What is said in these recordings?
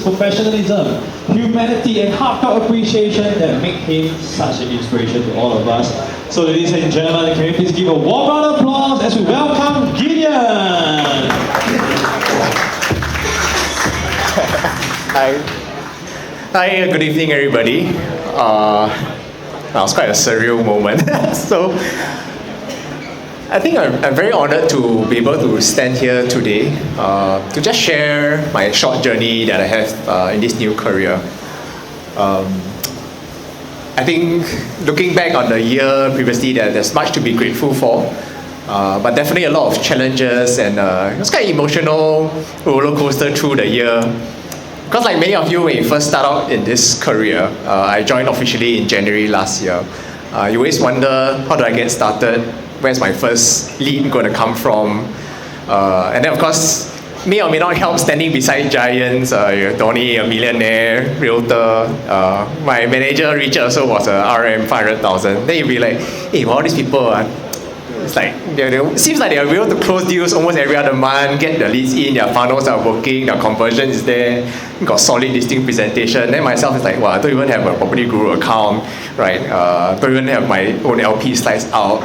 professionalism, humanity, and heartfelt appreciation that make him such an inspiration to all of us. So ladies and gentlemen, can you please give a warm round of applause as we welcome Gideon! Hi, good evening everybody. That was quite a surreal moment. So, I think I'm very honored to be able to stand here today to just share my short journey that I have in this new career. I think looking back on the year previously, there's much to be grateful for, but definitely a lot of challenges, and it was quite emotional roller coaster through the year. Because like many of you, when you first start out in this career, I joined officially in January last year. You always wonder, how do I get started? Where's my first lead going to come from? And then of course, may or may not help standing beside giants. Donny, a millionaire, realtor. My manager, Richard, also was a RM 500,000. Then you'll be like, hey, all these people it's like, seems like they are able to close deals almost every other month, get the leads in, their funnels are working, their conversion is there, got solid listing presentation. Then myself is like, well, I don't even have a property guru account, right? Don't even have my own LP slides out.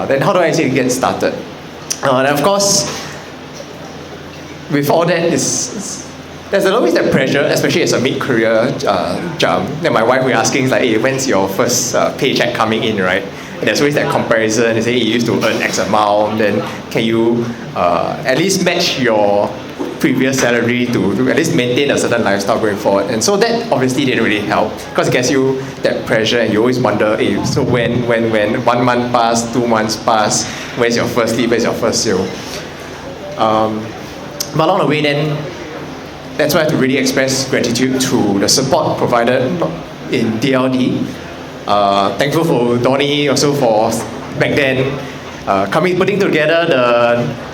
Then how do I actually get started? And of course, with all that, there's always that pressure, especially as a mid-career jump. Then my wife will be asking, like, hey, when's your first paycheck coming in, right? And there's always that comparison. They say, hey, you used to earn X amount, then can you at least match your previous salary to at least maintain a certain lifestyle going forward? And so that obviously didn't really help, because it gets you that pressure, and you always wonder, hey, so when 1 month pass, 2 months pass, where's your first lead, where's your first sale? But along the way then, that's why I have to really express gratitude to the support provided in DLD. Thankful for Donny also for back then putting together the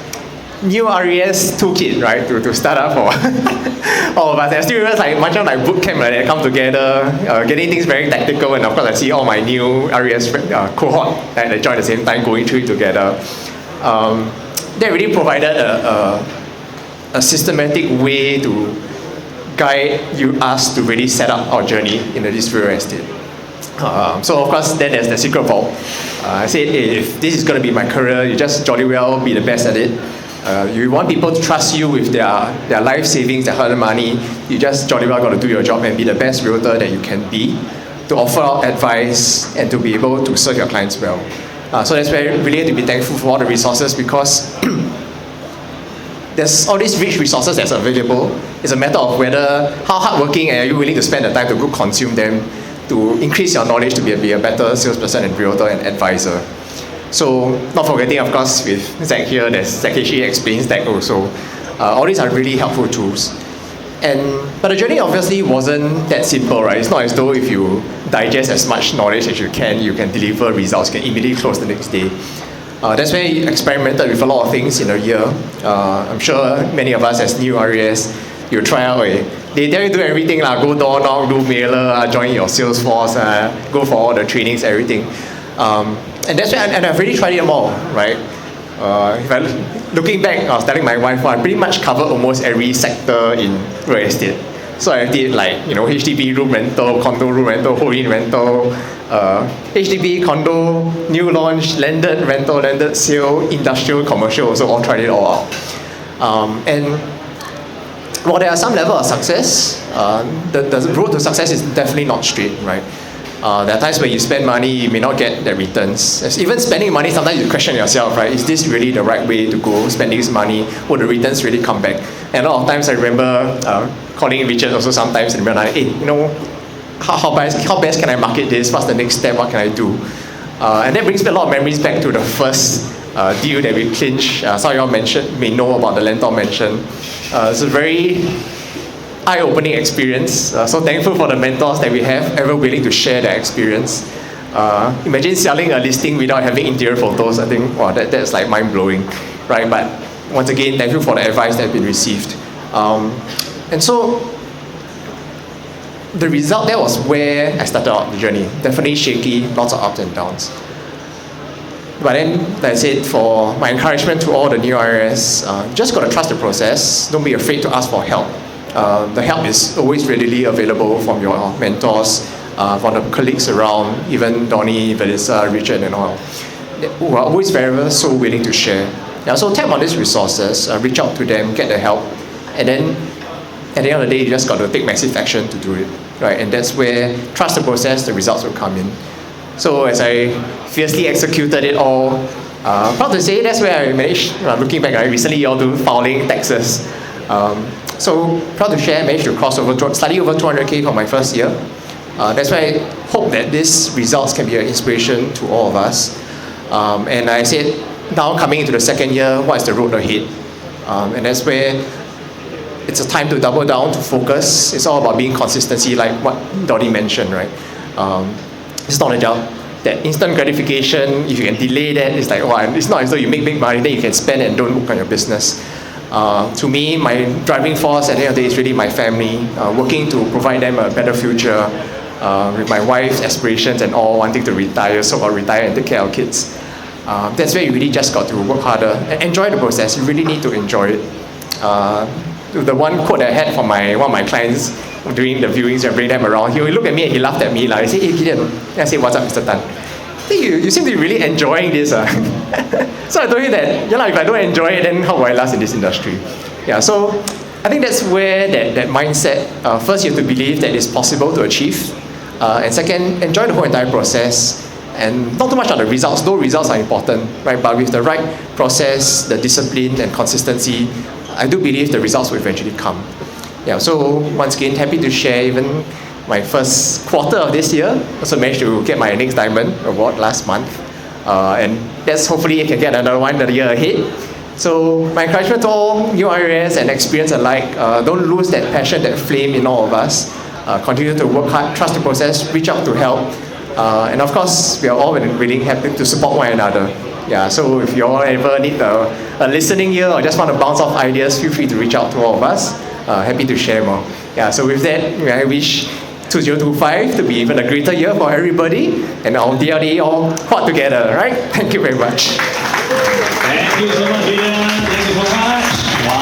new RES toolkit, right, to start up for all of us. I still remember like much of like boot camp like that come together, getting things very tactical, and of course I see all my new RES cohort that they joined at the same time going through it together. That really provided a systematic way to guide us to really set up our journey in this real estate. So of course then there's the secret vault. I said, hey, if this is going to be my career, you just jolly well be the best at it. You want people to trust you with their life savings, their hard money. You just jolly well got to do your job and be the best realtor that you can be, to offer out advice and to be able to serve your clients well. So that's where I really have to be thankful for all the resources, because there's all these rich resources that's available. It's a matter of whether how hardworking are you willing to spend the time to go consume them, to increase your knowledge to be a better salesperson and realtor and advisor. So not forgetting, of course, with Zach here, Zach actually explains that also. All these are really helpful tools. But the journey obviously wasn't that simple, right? It's not as though if you digest as much knowledge as you can deliver results, you can immediately close the next day. That's where I experimented with a lot of things in a year. I'm sure many of us as new RES, you try out they tell you to do everything, go door knock, do mailer, join your sales force, go for all the trainings, everything. And that's why, and I've really tried them all, right? Looking back, I was telling my wife, I pretty much covered almost every sector in real estate. So I did HDB room rental, condo room rental, whole-in rental, HDB, condo, new launch, landed rental, landed sale, industrial, commercial, also all tried it all out. And while there are some level of success, the road to success is definitely not straight, right? There are times when you spend money, you may not get the returns. Even spending money, sometimes you question yourself, right? Is this really the right way to go, spending this money? Will the returns really come back? And a lot of times I remember calling Richard also sometimes and remember, hey, how best can I market this? What's the next step? What can I do? And that brings me a lot of memories back to the first deal that we clinched. Some of y'all may know about the Lentor Mansion. It's a very eye-opening experience. So thankful for the mentors that we have, ever willing to share their experience. Imagine selling a listing without having interior photos. I think, wow, that's like mind-blowing, right? But once again, thankful for the advice that has been received. And so the result, that was where I started out the journey. Definitely shaky, lots of ups and downs. But then, like I said, for my encouragement to all the new RS, just got to trust the process. Don't be afraid to ask for help. The help is always readily available from your mentors, from the colleagues around, even Donny, Vanessa, Richard and all, who are always very so willing to share. Yeah, so tap on these resources, reach out to them, get the help, and then at the end of the day, you just got to take massive action to do it, right? And that's where trust the process, the results will come in. So as I fiercely executed it all, proud to say that's where I managed, looking back, recently you all do filing taxes. So proud to share, I managed to cross over, slightly over 200K for my first year. That's why I hope that these results can be an inspiration to all of us. And I said, now coming into the second year, what is the road ahead? And that's where it's a time to double down, to focus. It's all about being consistency, like what Donny mentioned, right? It's not a job. That instant gratification, if you can delay that, it's like, oh, it's not as though you make big money, then you can spend and don't work on your business. To me, my driving force at the end of the day is really my family, working to provide them a better future, with my wife's aspirations and all, wanting to retire, so I'll retire and take care of kids. That's where you really just got to work harder and enjoy the process. You really need to enjoy it. The one quote I had from one of my clients during the viewings, I bring them around, he would look at me and he laughed at me. He said, "Hey Gideon," and I said, "What's up, Mr. Tan? You seem to be really enjoying this." So I told him that, if I don't enjoy it, then how will I last in this industry? Yeah, so I think that's where that mindset, first you have to believe that it's possible to achieve, and second, enjoy the whole entire process, and not too much on the results, though results are important, right? But with the right process, the discipline and consistency, I do believe the results will eventually come. Yeah, so once again, happy to share even my first quarter of this year. Also managed to get my next diamond award last month. And that's hopefully I can get another one the year ahead. So my encouragement to all new RAs and experienced alike, don't lose that passion, that flame in all of us. Continue to work hard, trust the process, reach out to help. And of course, we are all really happy to support one another. Yeah, so if you all ever need a listening ear or just want to bounce off ideas, feel free to reach out to all of us. Happy to share more. Yeah, so with that, I wish 2025 to be even a greater year for everybody, and our DLD all hot together, right? Thank you very much. Thank you so much, Gideon. Thank you so much. Wow.